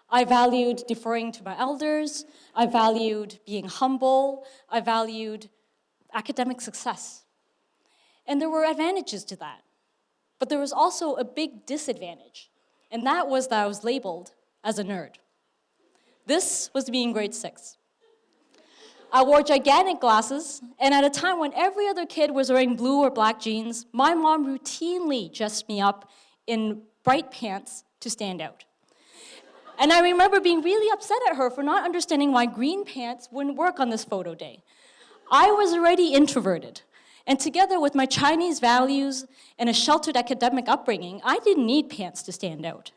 I valued deferring to my elders. I valued being humble. I valued academic success. And there were advantages to that. But there was also a big disadvantage, and that was that I was labeled as a nerd. This was me in grade 6. I wore gigantic glasses, and at a time when every other kid was wearing blue or black jeans, my mom routinely dressed me up in bright pants to stand out. And I remember being really upset at her for not understanding why green pants wouldn't work on this photo day. I was already introverted, and together with my Chinese values and a sheltered academic upbringing, I didn't need pants to stand out.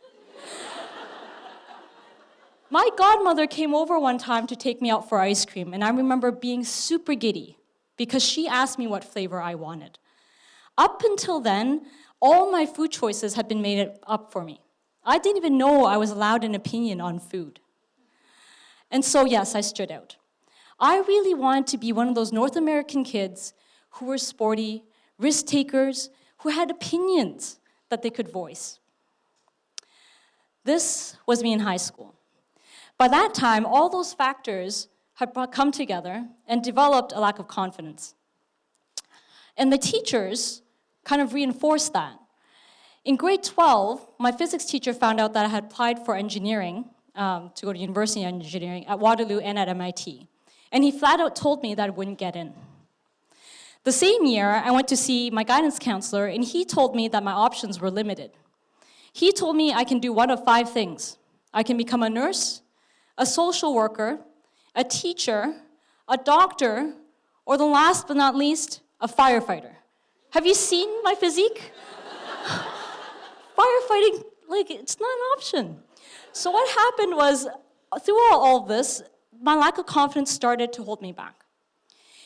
My godmother came over one time to take me out for ice cream, and I remember being super giddy because she asked me what flavor I wanted. Up until then, all my food choices had been made up for me. I didn't even know I was allowed an opinion on food. And so, yes, I stood out. I really wanted to be one of those North American kids who were sporty, risk takers, who had opinions that they could voice. This was me in high school. By that time, all those factors had come together and developed a lack of confidence. And the teachers kind of reinforced that. In grade 12, my physics teacher found out that I had applied for engineering, to go to university in engineering at Waterloo and at MIT. And he flat out told me that I wouldn't get in. The same year, I went to see my guidance counselor, and he told me that my options were limited. He told me I can do one of 5 things. I can become a nurse, a social worker, a teacher, a doctor, or the last but not least, a firefighter. Have you seen my physique? Firefighting, it's not an option. So what happened was, through all of this, my lack of confidence started to hold me back.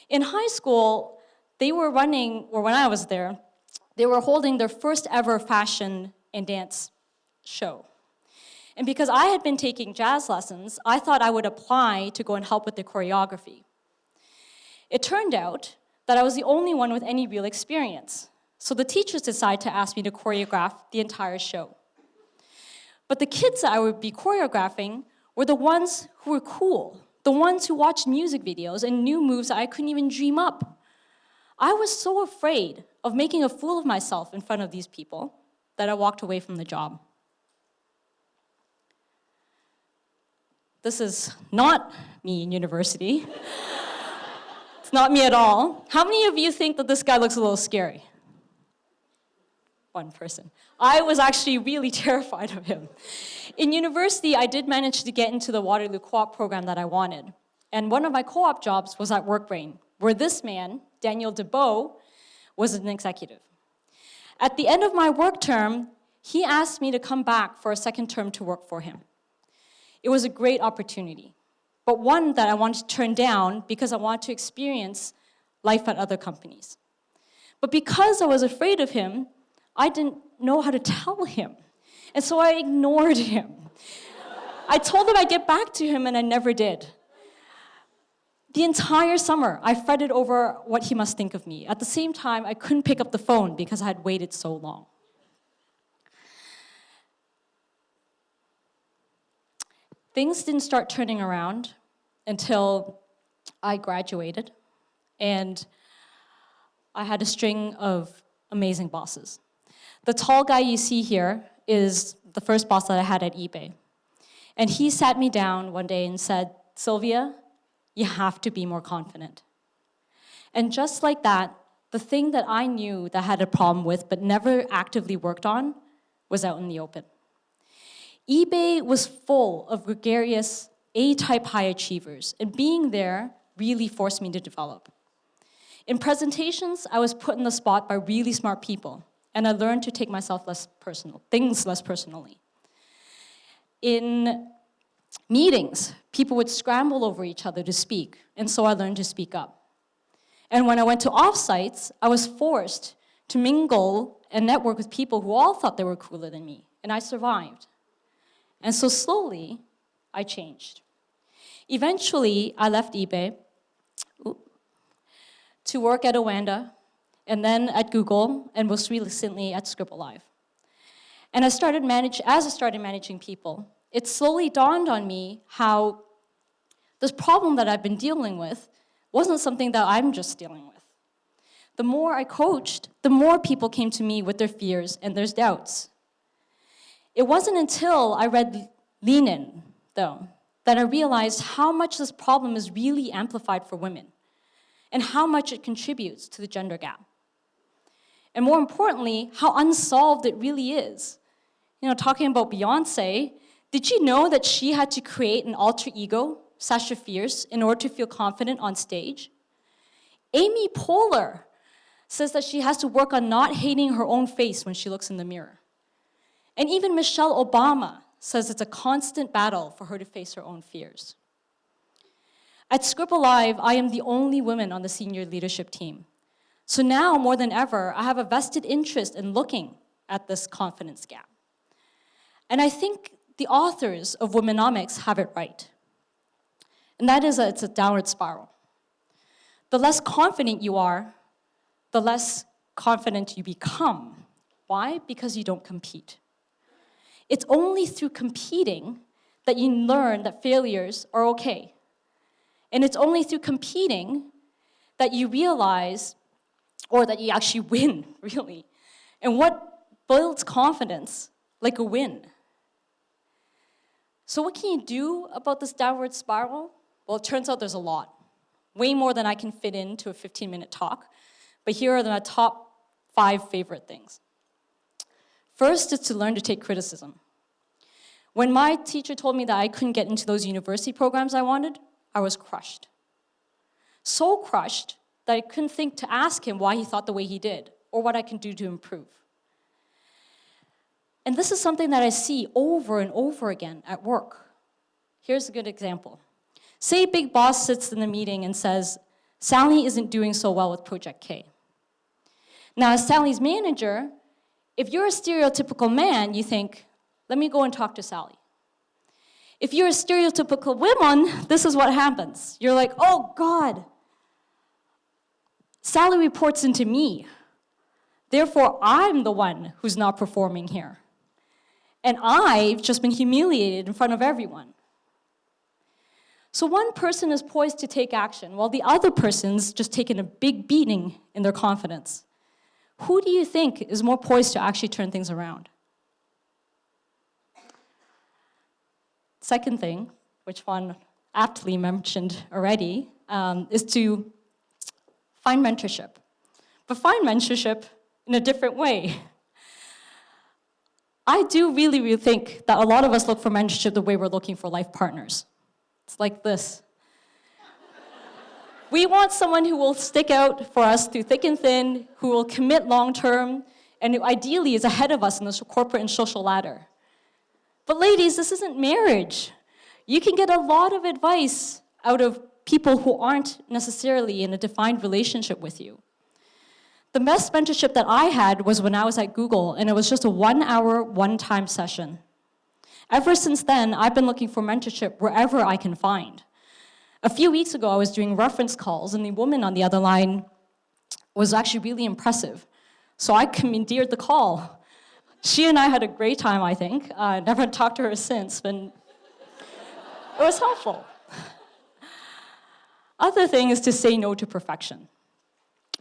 In high school, they were running, or when I was there, they were holding their first ever fashion and dance show. And because I had been taking jazz lessons, I thought I would apply to go and help with the choreography. It turned out that I was the only one with any real experience. So the teachers decided to ask me to choreograph the entire show. But the kids that I would be choreographing were the ones who were cool, the ones who watched music videos and knew moves that I couldn't even dream up. I was so afraid of making a fool of myself in front of these people that I walked away from the job. This is not me in university. It's not me at all. How many of you think that this guy looks a little scary? One person. I was actually really terrified of him. In university, I did manage to get into the Waterloo co-op program that I wanted. And one of my co-op jobs was at WorkBrain, where this man, Daniel DeBow, was an executive. At the end of my work term, he asked me to come back for a second term to work for him. It was a great opportunity, but one that I wanted to turn down because I wanted to experience life at other companies. But because I was afraid of him, I didn't know how to tell him, and so I ignored him. I told him I'd get back to him, and I never did. The entire summer, I fretted over what he must think of me. At the same time, I couldn't pick up the phone because I had waited so long. Things didn't start turning around until I graduated, and I had a string of amazing bosses. The tall guy you see here is the first boss that I had at eBay. And he sat me down one day and said, "Sylvia, you have to be more confident." And just like that, the thing that I knew that I had a problem with but never actively worked on was out in the open. eBay was full of gregarious A-type high achievers, and being there really forced me to develop. In presentations, I was put in the spot by really smart people, and I learned to take things less personally. In meetings, people would scramble over each other to speak, and so I learned to speak up. And when I went to offsites, I was forced to mingle and network with people who all thought they were cooler than me, and I survived. And so slowly, I changed. Eventually, I left eBay to work at Owanda, and then at Google, and most recently at ScribbleLive. And as I started managing people, it slowly dawned on me how this problem that I've been dealing with wasn't something that I'm just dealing with. The more I coached, the more people came to me with their fears and their doubts. It wasn't until I read Lean In, though, that I realized how much this problem is really amplified for women and how much it contributes to the gender gap. And more importantly, how unsolved it really is. You know, talking about Beyonce, did you know that she had to create an alter ego, Sasha Fierce, in order to feel confident on stage? Amy Poehler says that she has to work on not hating her own face when she looks in the mirror. And even Michelle Obama says it's a constant battle for her to face her own fears. At ScribbleLive, I am the only woman on the senior leadership team. So now, more than ever, I have a vested interest in looking at this confidence gap. And I think the authors of Womenomics have it right. And that is it's a downward spiral. The less confident you are, the less confident you become. Why? Because you don't compete. It's only through competing that you learn that failures are okay. And it's only through competing that you realize, or that you actually win, really. And what builds confidence like a win? So what can you do about this downward spiral? Well, it turns out there's a lot. Way more than I can fit into a 15-minute talk. But here are my top 5 favorite things. First is to learn to take criticism. When my teacher told me that I couldn't get into those university programs I wanted, I was crushed. So crushed that I couldn't think to ask him why he thought the way he did, or what I can do to improve. And this is something that I see over and over again at work. Here's a good example. Say Big Boss sits in the meeting and says, Sally isn't doing so well with Project K. Now, as Sally's manager, if you're a stereotypical man, you think, let me go and talk to Sally. If you're a stereotypical woman, this is what happens. You're like, oh God, Sally reports into me. Therefore, I'm the one who's not performing here. And I've just been humiliated in front of everyone. So one person is poised to take action, while the other person's just taken a big beating in their confidence. Who do you think is more poised to actually turn things around? Second thing, which one aptly mentioned already, is to find mentorship. But find mentorship in a different way. I do really think that a lot of us look for mentorship the way we're looking for life partners. It's like this. We want someone who will stick out for us through thick and thin, who will commit long-term, and who ideally is ahead of us in the corporate and social ladder. But ladies, this isn't marriage. You can get a lot of advice out of people who aren't necessarily in a defined relationship with you. The best mentorship that I had was when I was at Google, and it was just a 1-hour, one-time session. Ever since then, I've been looking for mentorship wherever I can find. A few weeks ago, I was doing reference calls, and the woman on the other line was actually really impressive. So I commandeered the call. She and I had a great time, I think. Never talked to her since, but it was helpful. Other thing is to say no to perfection.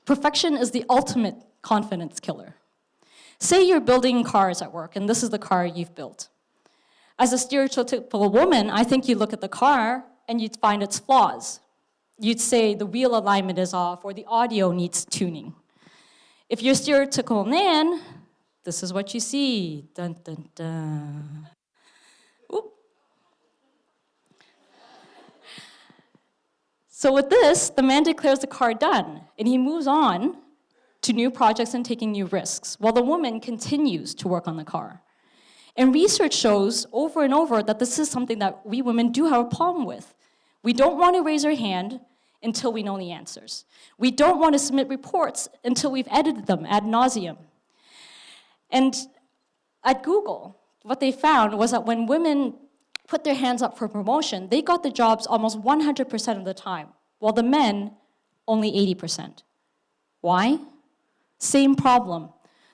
Perfection is the ultimate confidence killer. Say you're building cars at work, and this is the car you've built. As a stereotypical woman, I think you look at the car and you'd find its flaws. You'd say the wheel alignment is off or the audio needs tuning. If you're a stereotypical man, this is what you see. Dun, dun, dun. Oop. So with this, the man declares the car done, and he moves on to new projects and taking new risks, while the woman continues to work on the car. And research shows over and over that this is something that we women do have a problem with. We don't want to raise our hand until we know the answers. We don't want to submit reports until we've edited them ad nauseum. And at Google, what they found was that when women put their hands up for promotion, they got the jobs almost 100% of the time, while the men, only 80%. Why? Same problem.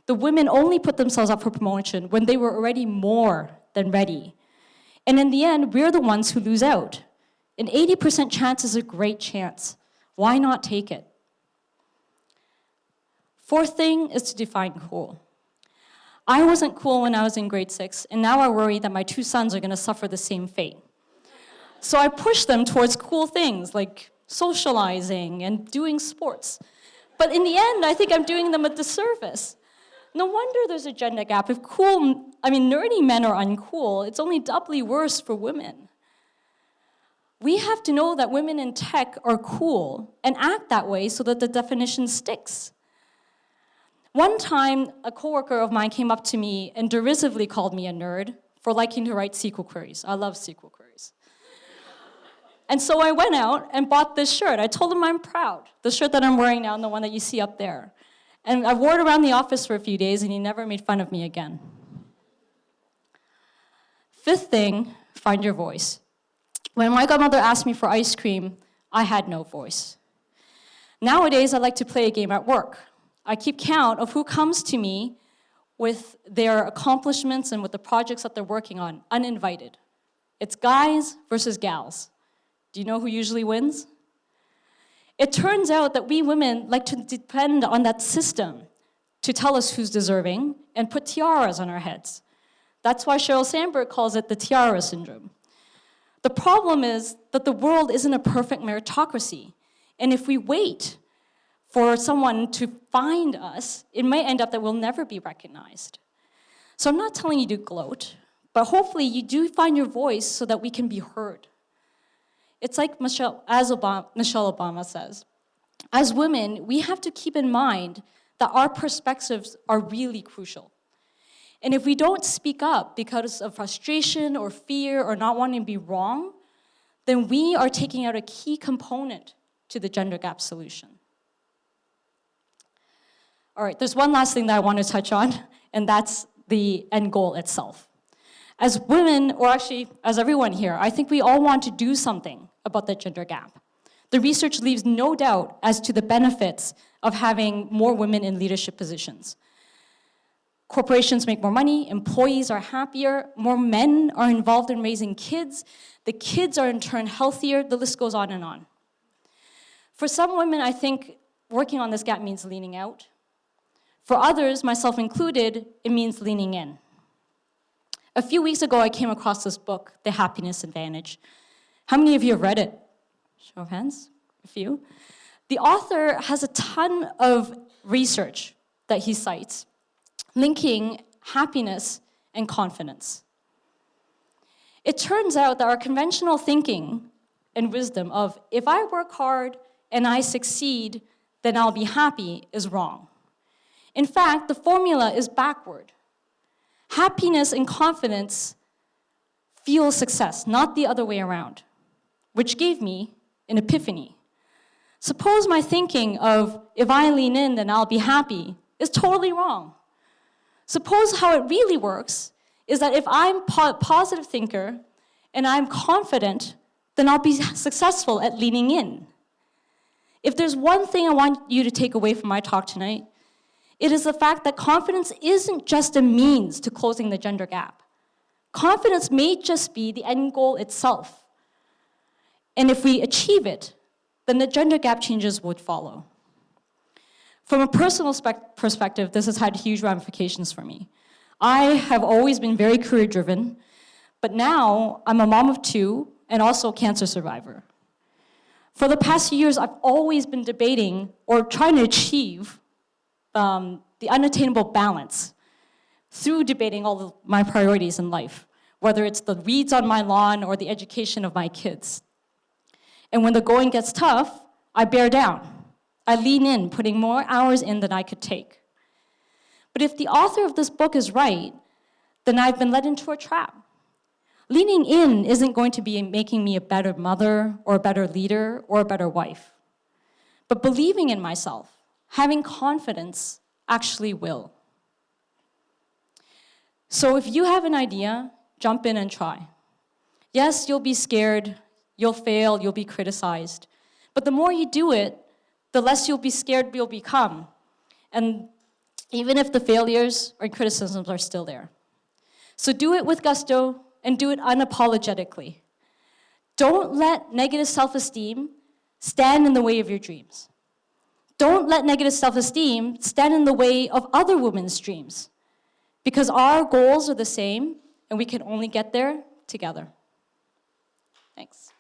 The women only put themselves up for promotion when they were already more than ready. And in the end, we're the ones who lose out. An 80% chance is a great chance. Why not take it? Fourth thing is to define cool. I wasn't cool when I was in grade 6, and now I worry that my 2 sons are going to suffer the same fate. So I push them towards cool things like socializing and doing sports. But in the end, I think I'm doing them a disservice. No wonder there's a gender gap. If nerdy men are uncool, it's only doubly worse for women. We have to know that women in tech are cool and act that way so that the definition sticks. One time, a coworker of mine came up to me and derisively called me a nerd for liking to write SQL queries. I love SQL queries. And so I went out and bought this shirt. I told him I'm proud. The shirt that I'm wearing now and the one that you see up there. And I wore it around the office for a few days, and he never made fun of me again. Fifth thing, find your voice. When my godmother asked me for ice cream, I had no voice. Nowadays, I like to play a game at work. I keep count of who comes to me with their accomplishments and with the projects that they're working on, uninvited. It's guys versus gals. Do you know who usually wins? It turns out that we women like to depend on that system to tell us who's deserving and put tiaras on our heads. That's why Sheryl Sandberg calls it the tiara syndrome. The problem is that the world isn't a perfect meritocracy. And if we wait for someone to find us, it might end up that we'll never be recognized. So I'm not telling you to gloat, but hopefully you do find your voice so that we can be heard. It's like Michelle Obama says, as women, we have to keep in mind that our perspectives are really crucial. And if we don't speak up because of frustration or fear or not wanting to be wrong, then we are taking out a key component to the gender gap solution. All right, there's one last thing that I want to touch on, and that's the end goal itself. As women, or actually as everyone here, I think we all want to do something about the gender gap. The research leaves no doubt as to the benefits of having more women in leadership positions. Corporations make more money, employees are happier, more men are involved in raising kids, the kids are in turn healthier, the list goes on and on. For some women, I think working on this gap means leaning out. For others, myself included, it means leaning in. A few weeks ago, I came across this book, The Happiness Advantage. How many of you have read it? Show of hands, a few. The author has a ton of research that he cites, linking happiness and confidence. It turns out that our conventional thinking and wisdom of, if I work hard and I succeed, then I'll be happy, is wrong. In fact, the formula is backward. Happiness and confidence fuel success, not the other way around, which gave me an epiphany. Suppose my thinking of, if I lean in, then I'll be happy, is totally wrong. Suppose how it really works is that if I'm a positive thinker and I'm confident, then I'll be successful at leaning in. If there's one thing I want you to take away from my talk tonight, it is the fact that confidence isn't just a means to closing the gender gap. Confidence may just be the end goal itself. And if we achieve it, then the gender gap changes would follow. From a personal perspective, this has had huge ramifications for me. I have always been very career-driven, but now I'm a mom of 2 and also a cancer survivor. For the past few years, I've always been debating or trying to achieve the unattainable balance through debating all of my priorities in life, whether it's the weeds on my lawn or the education of my kids. And when the going gets tough, I bear down. I lean in, putting more hours in than I could take. But if the author of this book is right, then I've been led into a trap. Leaning in isn't going to be making me a better mother or a better leader or a better wife. But believing in myself, having confidence, actually will. So if you have an idea, jump in and try. Yes, you'll be scared, you'll fail, you'll be criticized. But the more you do it, the less you'll be scared you'll become. And even if the failures or criticisms are still there. So do it with gusto, and do it unapologetically. Don't let negative self-esteem stand in the way of your dreams. Don't let negative self-esteem stand in the way of other women's dreams, because our goals are the same and we can only get there together. Thanks.